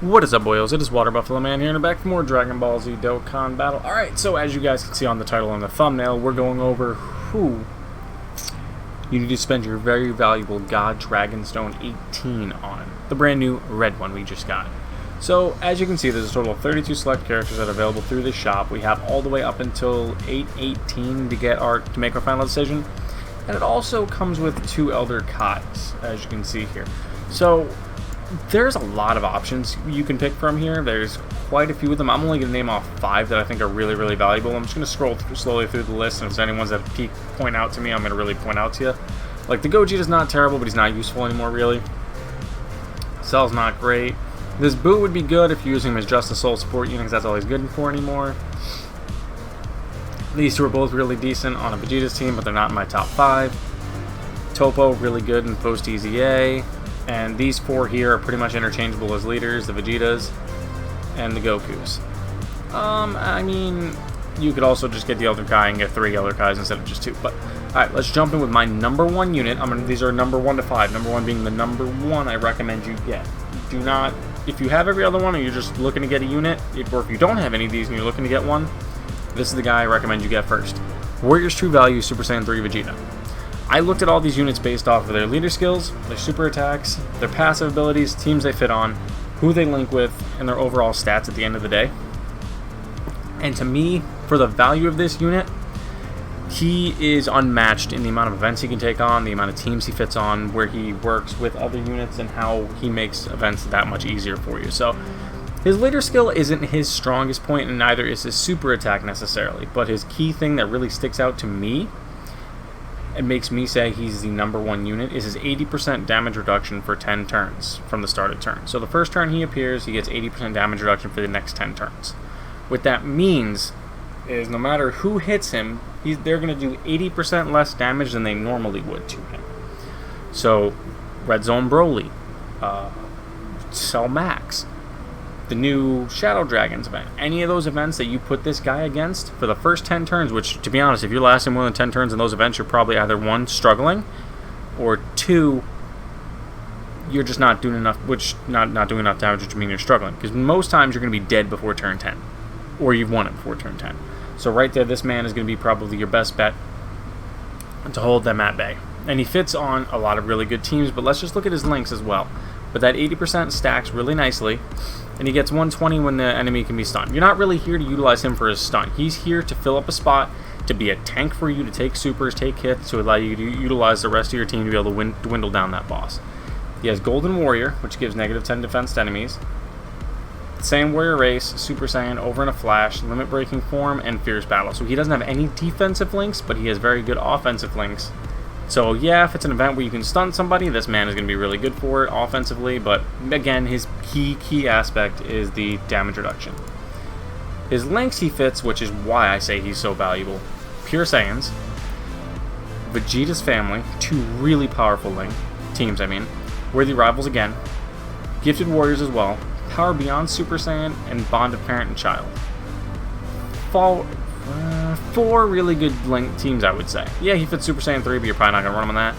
What is up, boyos? It is Water Buffalo Man here, and I'm back for more Dragon Ball Z Dokkan battle. Alright, so as you guys can see on the title and the thumbnail, we're going over who you need to spend your very valuable God Dragonstone 18 on. The brand new red one we just got. So, as you can see, there's a total of 32 select characters that are available through this shop. We have all the way up until 8/18 to make our final decision. And it also comes with 2 Elder Kais, as you can see here. So, there's a lot of options you can pick from here. There's quite a few of them. I'm only going to name off 5 that I think are really, really valuable. I'm just going to scroll slowly through the list, and if there's any ones that point out to me, I'm going to really point out to you. Like, the Gogeta's not terrible, but he's not useful anymore, really. Cell's not great. This Boo would be good if you're using him as just a soul support unit, because that's all he's good for anymore. These two are both really decent on a Vegeta's team, but they're not in my top 5. Topo, really good in post-EZA. And these 4 here are pretty much interchangeable as leaders, the Vegetas and the Gokus. I mean, you could also just get the Elder Kai and get 3 Elder Kais instead of just 2. But, alright, let's jump in with my number 1 unit. These are number 1 to 5. Number 1 being the number 1 I recommend you get. Do not, if you have every other one and you're just looking to get a unit, or if you don't have any of these and you're looking to get one, this is the guy I recommend you get first. Warrior's True Value Super Saiyan 3 Vegeta. I looked at all these units based off of their leader skills, their super attacks, their passive abilities, teams they fit on, who they link with, and their overall stats at the end of the day. And to me, for the value of this unit, he is unmatched in the amount of events he can take on, the amount of teams he fits on, where he works with other units, and how he makes events that much easier for you. So, his leader skill isn't his strongest point, and neither is his super attack necessarily, but his key thing that really sticks out to me it makes me say he's the number 1 unit is his 80% damage reduction for 10 turns from the start of turn. So the first turn he appears, he gets 80% damage reduction for the next 10 turns. What that means is no matter who hits him, they're going to do 80% less damage than they normally would to him. So, Red Zone Broly, Cell Max, the new Shadow Dragons event, any of those events that you put this guy against for the first 10 turns, which, to be honest, if you're lasting more than 10 turns in those events, you're probably either 1, struggling, or 2, you're just not doing enough, not doing enough damage, which means you're struggling, because most times you're going to be dead before turn 10, or you've won it before turn 10. So right there, this man is going to be probably your best bet to hold them at bay. And he fits on a lot of really good teams, but let's just look at his links as well. But that 80% stacks really nicely, and he gets 120 when the enemy can be stunned. You're not really here to utilize him for his stun. He's here to fill up a spot, to be a tank for you, to take supers, take hits, to allow you to utilize the rest of your team to be able to dwindle down that boss. He has Golden Warrior, which gives negative 10 defense to enemies. Saiyan Warrior Race, Super Saiyan, Over in a Flash, Limit Breaking Form, and Fierce Battle. So he doesn't have any defensive links, but he has very good offensive links. So yeah, if it's an event where you can stun somebody, this man is going to be really good for it offensively, but again, his key aspect is the damage reduction. His links he fits, which is why I say he's so valuable. Pure Saiyans, Vegeta's Family, 2 really powerful teams, Worthy Rivals again, Gifted Warriors as well, Power Beyond Super Saiyan, and Bond of Parent and Child. 4 really good link teams, I would say. Yeah, he fits Super Saiyan 3, but you're probably not going to run him on that.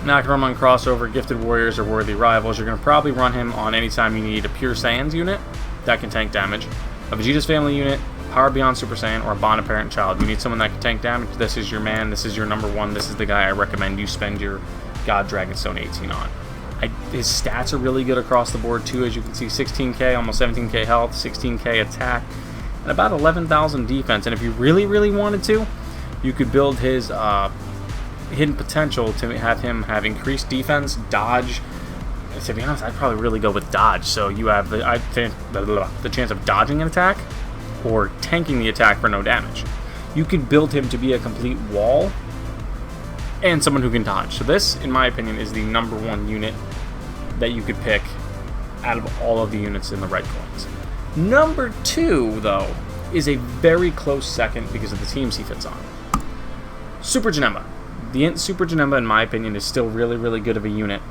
Not going to run him on Crossover, Gifted Warriors, or Worthy Rivals. You're going to probably run him on any time you need a Pure Saiyans unit that can tank damage, a Vegeta's Family unit, Power Beyond Super Saiyan, or a Bond of Parent and Child. You need someone that can tank damage. This is your man. This is your number 1. This is the guy I recommend you spend your God Dragonstone 18 on. His stats are really good across the board, too. As you can see, 16k, almost 17k health, 16k attack, and about 11,000 defense. And if you really, really wanted to, you could build his hidden potential to have him have increased defense, dodge. To be honest, I'd probably really go with dodge. So you have the chance of dodging an attack or tanking the attack for no damage. You could build him to be a complete wall and someone who can dodge. So this, in my opinion, is the number 1 unit that you could pick out of all of the units in the red coins. Number 2, though, is a very close second because of the teams he fits on. Super Janemba. The Super Janemba, in my opinion, is still really, really good of a unit.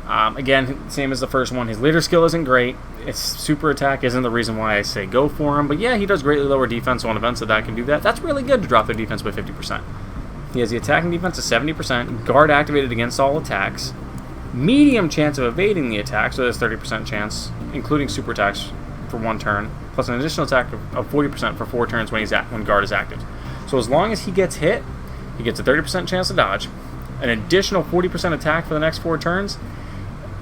Again, same as the first one. His leader skill isn't great. His super attack isn't the reason why I say go for him. But yeah, he does greatly lower defense on events that can do that. That's really good to drop their defense by 50%. He has the attacking defense of 70%, guard activated against all attacks, medium chance of evading the attack, so there's 30% chance, including super attacks for 1 turn, plus an additional attack of 40% for 4 turns when guard is active. So as long as he gets hit, he gets a 30% chance to dodge, an additional 40% attack for the next 4 turns,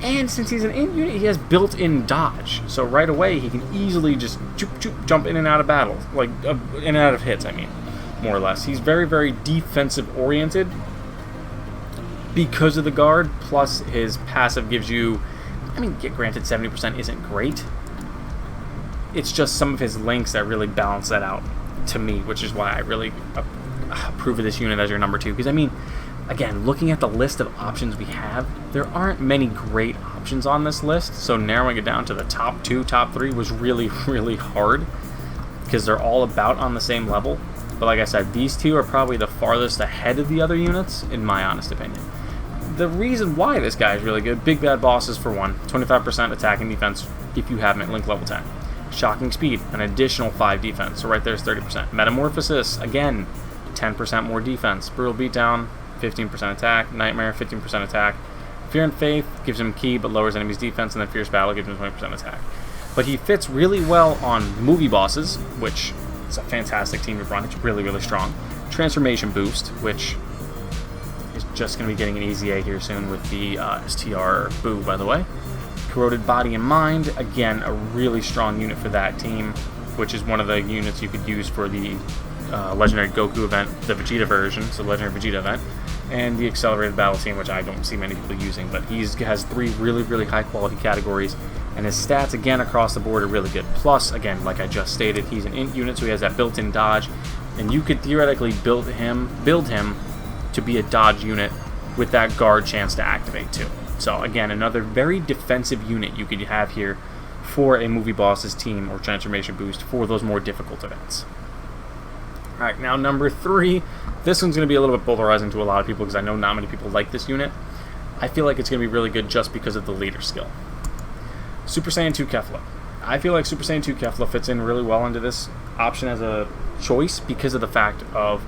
and since he's an int unit, he has built-in dodge. So right away, he can easily just jump in and out of battle, like in and out of hits, I mean, more or less. He's very, very defensive-oriented because of the guard, plus his passive gives you, I mean, granted 70% isn't great. It's just some of his links that really balance that out to me, which is why I really approve of this unit as your number 2. Because, I mean, again, looking at the list of options we have, there aren't many great options on this list, so narrowing it down to the top 2, top 3 was really, really hard, because they're all about on the same level. But like I said, these 2 are probably the farthest ahead of the other units, in my honest opinion. The reason why this guy is really good, Big Bad Bosses for 1, 25% attack and defense if you have him at link level 10. Shocking Speed, an additional 5 defense, so right there's 30%. Metamorphosis, again, 10% more defense. Brutal Beatdown, 15% attack. Nightmare, 15% attack. Fear and Faith gives him Key but lowers enemies' defense, and then Fierce Battle gives him 20% attack. But he fits really well on movie bosses, which is a fantastic team to run. It's really, really strong. Transformation Boost, which is just going to be getting an easy A here soon with the STR Boo, by the way. Corroded Body and Mind, again, a really strong unit for that team, which is one of the units you could use for the Legendary Goku event, the Vegeta version, so Legendary Vegeta event, and the Accelerated Battle Team, which I don't see many people using, but he has 3 really, really high-quality categories, and his stats, again, across the board are really good. Plus, again, like I just stated, he's an int unit, so he has that built-in dodge, and you could theoretically build him to be a dodge unit with that guard chance to activate, too. So, again, another very defensive unit you could have here for a movie boss's team or transformation boost for those more difficult events. Alright, now number 3. This one's going to be a little bit polarizing to a lot of people because I know not many people like this unit. I feel like it's going to be really good just because of the leader skill. Super Saiyan 2 Kefla. I feel like Super Saiyan 2 Kefla fits in really well into this option as a choice because of the fact of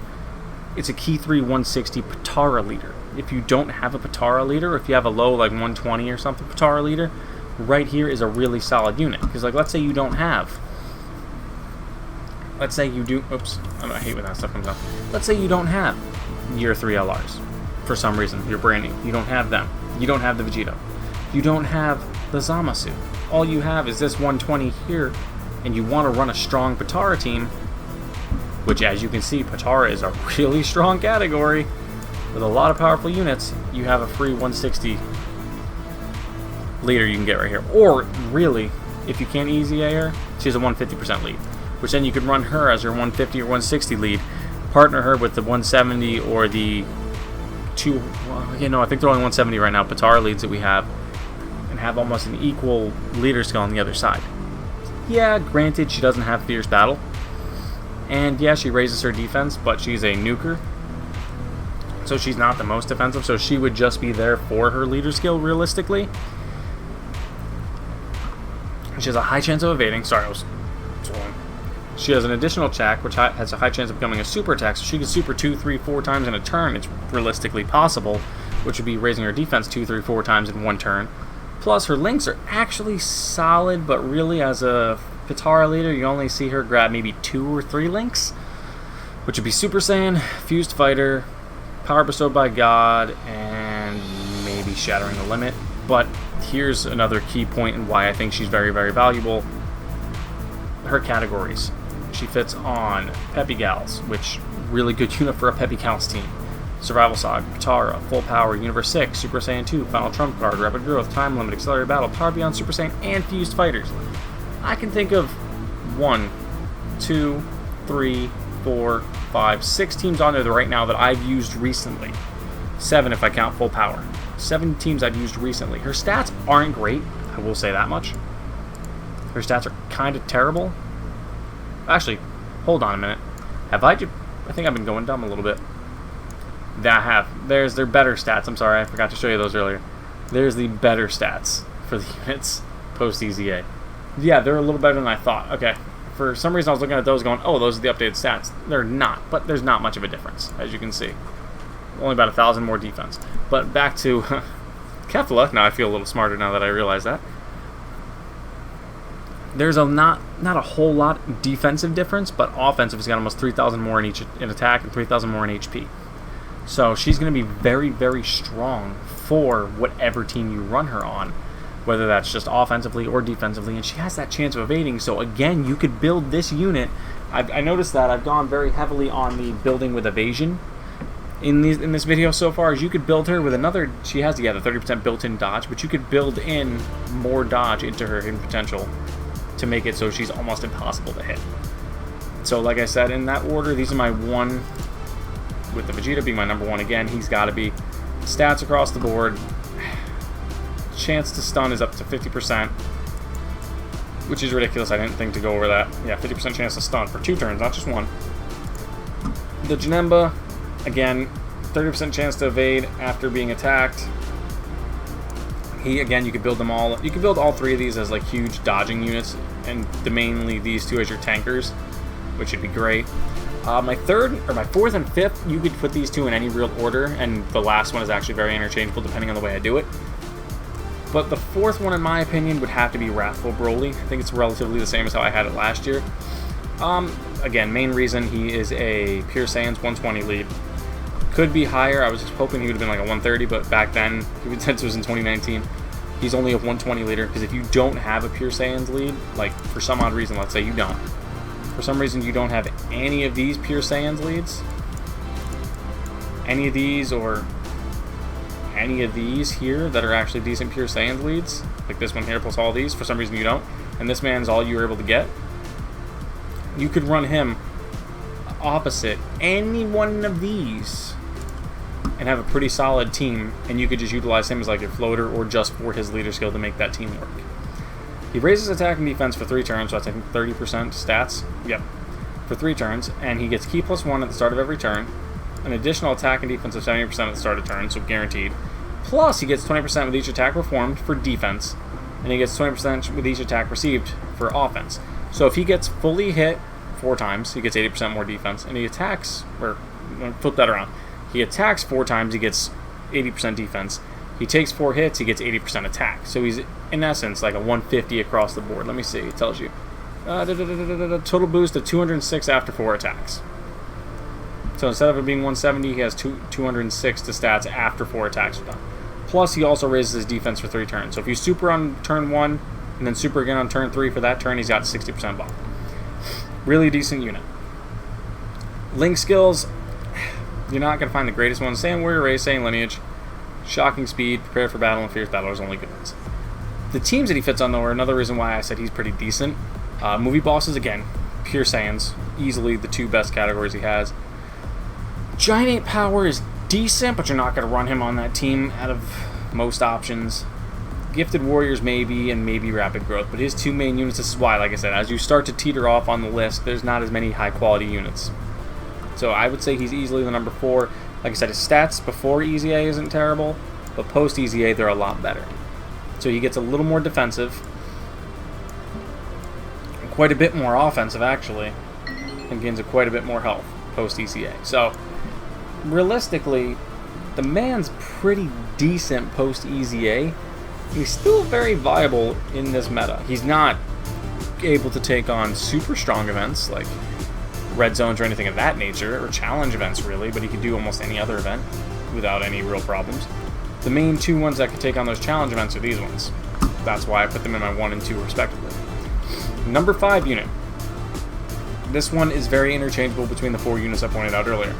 it's a Key 3 160 Patara leader. If you don't have a Patara leader, if you have a low like 120 or something Patara leader, right here is a really solid unit. Because like let's say you don't have, let's say you do, oops, I hate when that stuff comes up. Let's say you don't have Year 3 LRs for some reason. You're brand new. You don't have them. You don't have the Vegeta. You don't have the Zamasu. All you have is this 120 here, and you want to run a strong Patara team, which as you can see, Patara is a really strong category with a lot of powerful units. You have a free 160 leader you can get right here. Or really, if you can't easy A her, she has a 150% lead, which then you could run her as your 150 or 160 lead, partner her with the 170 or the two, well, you know, I think they're only 170 right now, Patara leads that we have, and have almost an equal leader skill on the other side. Yeah, granted, she doesn't have Fierce Battle, and yeah, she raises her defense, but she's a nuker, so she's not the most defensive, so she would just be there for her leader skill, realistically. She has a high chance of evading. Sorry, I was swollen. She has an additional attack, which has a high chance of becoming a super attack, so she can super 2, 3, 4 times in a turn. It's realistically possible, which would be raising her defense 2, 3, 4 times in 1 turn. Plus, her links are actually solid, but really, as a Patara leader, you only see her grab maybe 2 or 3 links, which would be Super Saiyan, Fused Fighter, Power Bestowed by God, and maybe Shattering the Limit. But here's another key point in why I think she's very, very valuable. Her categories. She fits on Peppy Gals, which really good unit for a Peppy Gals team. Survival Saga, Patara, Full Power, Universe 6, Super Saiyan 2, Final Trump Card, Rapid Growth, Time Limit, Accelerated Battle, Power Beyond Super Saiyan, and Fused Fighters. I can think of 1, 2, 3, 4, 5, 6 teams on there right now that I've used recently. 7 if I count Full Power. 7 teams I've used recently. Her stats aren't great, I will say that much. Her stats are kind of terrible. Actually, hold on a minute. I think I've been going dumb a little bit. There's their better stats. I'm sorry, I forgot to show you those earlier. There's the better stats for the units post-EZA. Yeah, they're a little better than I thought. Okay, for some reason I was looking at those going, oh, those are the updated stats. They're not, but there's not much of a difference, as you can see. Only about 1,000 more defense. But back to Kefla. Now I feel a little smarter now that I realize that. There's not a whole lot defensive difference, but offensive has got almost 3,000 more in attack and 3,000 more in HP. So she's going to be very, very strong for whatever team you run her on, whether that's just offensively or defensively, and she has that chance of evading. So again, you could build this unit. I noticed that I've gone very heavily on the building with evasion in this video so far. As you could build her with another, she has the 30% built-in dodge, but you could build in more dodge into her hidden potential to make it so she's almost impossible to hit. So like I said, in that order, these are my one, with the Vegeta being my number one again. He's got to be stats across the board. Chance to stun is up to 50%, which is ridiculous. I didn't think to go over that. Yeah, 50% chance to stun for 2 turns, not just one. The Janemba, again, 30% chance to evade after being attacked. Again, you could build them all. You could build all 3 of these as like huge dodging units, and mainly these 2 as your tankers, which would be great. My 4th and 5th, you could put these 2 in any real order, and the last one is actually very interchangeable depending on the way I do it. But the 4th one, in my opinion, would have to be Wrathful Broly. I think it's relatively the same as how I had it last year. Again, main reason, he is a Pure Saiyan's 120 lead. Could be higher. I was hoping he would have been like a 130, but back then, since it was in 2019, he's only a 120 leader, because if you don't have a Pure Saiyan's lead, like for some odd reason, let's say you don't, for some reason you don't have any of these Pure Saiyan's leads, any of these or any of these here that are actually decent Pure Saiyan's leads, like this one here plus all these, for some reason you don't, and this man's all you were able to get, you could run him opposite any one of these and have a pretty solid team, and you could just utilize him as like your floater or just for his leader skill to make that team work. He raises attack and defense for 3 turns, so that's I think 30% stats. Yep, for 3 turns, and he gets Ki +1 at the start of every turn, an additional attack and defense of 70% at the start of turn, so guaranteed. Plus, he gets 20% with each attack performed for defense, and he gets 20% with each attack received for offense. So if he gets fully hit 4 times, he gets 80% more defense, and he attacks, or flip that around. He attacks 4 times, he gets 80% defense. He takes 4 hits, he gets 80% attack. So he's, in essence, like a 150 across the board. Let me see, it tells you. Total boost of 206 after 4 attacks. So instead of it being 170, he has 206 to stats after 4 attacks are done. Plus, he also raises his defense for 3 turns. So if you super on turn 1, and then super again on turn 3 for that turn, he's got 60% buff. Really decent unit. Link skills, you're not going to find the greatest ones. Saiyan Warrior Race, Saiyan Lineage, Shocking Speed, Prepare for Battle, and Fierce Battle is only good ones. The teams that he fits on, though, are another reason why I said he's pretty decent. Movie bosses, again, Pure Saiyans, easily the 2 best categories he has. Giant Ape Power is decent, but you're not going to run him on that team out of most options. Gifted Warriors maybe, and maybe Rapid Growth, but his 2 main units, this is why, like I said, as you start to teeter off on the list, there's not as many high-quality units. So I would say he's easily the number 4. Like I said, his stats before Easy A isn't terrible, but post Easy A they're a lot better. So he gets a little more defensive, and quite a bit more offensive actually, and gains quite a bit more health post Easy A. So realistically, the man's pretty decent post Easy A. He's still very viable in this meta. He's not able to take on super strong events like red zones or anything of that nature, or challenge events really, but he could do almost any other event without any real problems. The main 2 ones that could take on those challenge events are these ones. That's why I put them in my 1 and 2 respectively. Number 5 unit. This one is very interchangeable between the 4 units I pointed out earlier.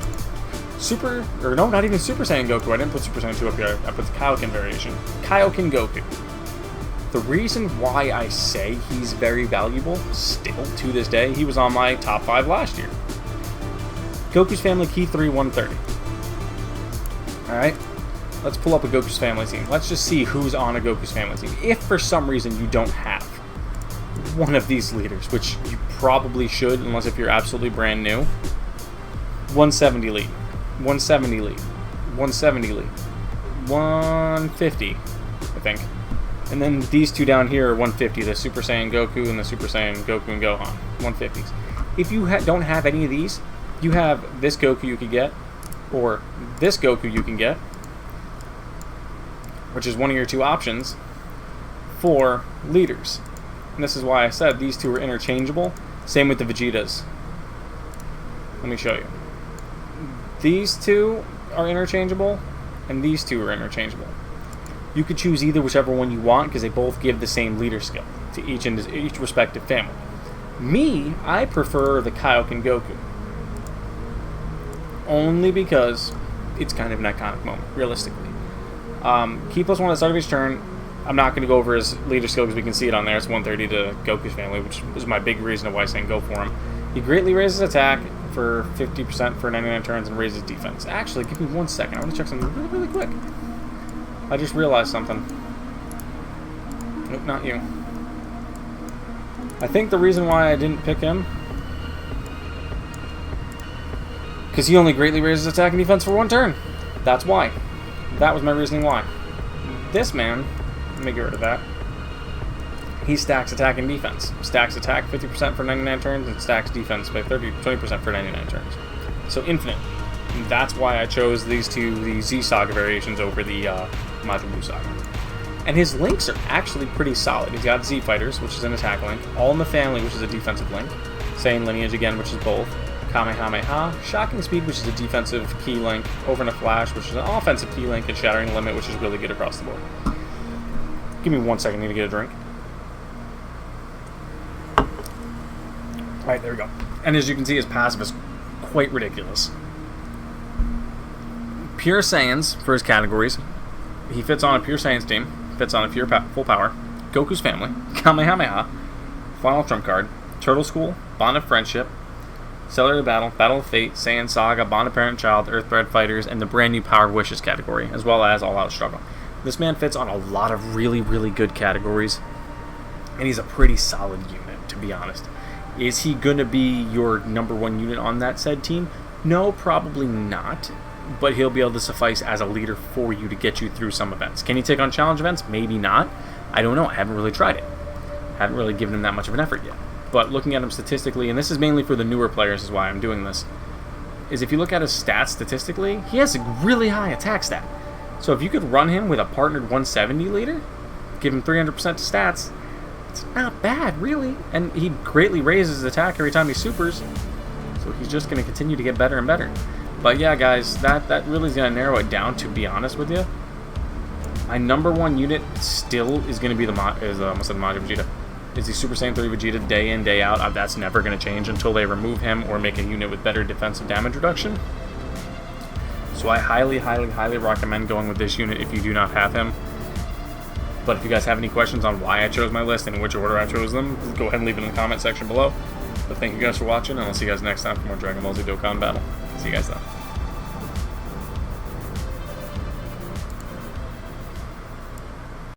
Super, or no, not even Super Saiyan Goku. I didn't put Super Saiyan 2 up here. I put the Kaioken variation. Kaioken Goku. The reason why I say he's very valuable, still to this day, he was on my top 5 last year. Goku's Family Ki 3 130. Alright, let's pull up a Goku's Family team. Let's just see who's on a Goku's Family team. If for some reason you don't have one of these leaders, which you probably should, unless if you're absolutely brand new, 170 lead, 170 lead, 170 lead, 150, I think. And then these 2 down here are 150, the Super Saiyan Goku and the Super Saiyan Goku and Gohan, 150s. If you don't have any of these, you have this Goku you could get, or this Goku you can get, which is one of your two options for leaders. And this is why I said these two are interchangeable. Same with the Vegetas. Let me show you. These two are interchangeable, and these two are interchangeable. You could choose either whichever one you want because they both give the same leader skill to each respective family. Me, I prefer the Kaioken Goku. Only because it's kind of an iconic moment, realistically. Key +1 at the start of each turn. I'm not going to go over his leader skill because we can see it on there. It's 130 to Goku's family, which was my big reason of why I'm saying go for him. He greatly raises attack for 50% for 99 turns and raises defense. Actually, give me 1 second. I want to check something really, really quick. I just realized something. Nope, not you. I think the reason why I didn't pick him, because he only greatly raises attack and defense for 1 turn. That's why. That was my reasoning why. This man, let me get rid of that. He stacks attack and defense. Stacks attack 50% for 99 turns and stacks defense by 20% for 99 turns. So infinite. And that's why I chose these two, the Z Saga variations over the Majin Buu Saga. And his links are actually pretty solid. He's got Z Fighters, which is an attack link. All in the Family, which is a defensive link. Saiyan Lineage again, which is both. Kamehameha, Shocking Speed, which is a defensive key link. Over in a Flash, which is an offensive key link. And Shattering Limit, which is really good across the board. Give me 1 second, I need to get a drink. Alright, there we go. And as you can see, his passive is quite ridiculous. Pure Saiyans for his categories. He fits on a Pure Saiyans team. Fits on a pure full power. Goku's family. Kamehameha. Final trump card. Turtle School. Bond of Friendship. Cellular Battle. Battle of Fate. Saiyan Saga. Bond of Parent-Child. Earthbred Fighters. And the brand new Power of Wishes category. As well as All Out Struggle. This man fits on a lot of really, really good categories. And he's a pretty solid unit, to be honest. Is he going to be your #1 unit on that said team? No, probably not. But he'll be able to suffice as a leader for you to get you through some events. Can he take on challenge events? Maybe not. I don't know. I haven't really tried it. Haven't really given him that much of an effort yet. But looking at him statistically, and this is mainly for the newer players is why I'm doing this, is if you look at his stats statistically, he has a really high attack stat. So if you could run him with a partnered 170 leader, give him 300% to stats, it's not bad, really. And he greatly raises his attack every time he supers. So he's just going to continue to get better and better. But yeah, guys, that really is going to narrow it down, to be honest with you. My #1 unit still is going to be Majin Vegeta. Is the Super Saiyan 3 Vegeta day in, day out. That's never going to change until they remove him or make a unit with better defensive damage reduction. So I highly, highly, highly recommend going with this unit if you do not have him. But if you guys have any questions on why I chose my list and in which order I chose them, go ahead and leave it in the comment section below. But thank you guys for watching, and I'll see you guys next time for more Dragon Ball Z Dokkan Battle. See you guys then.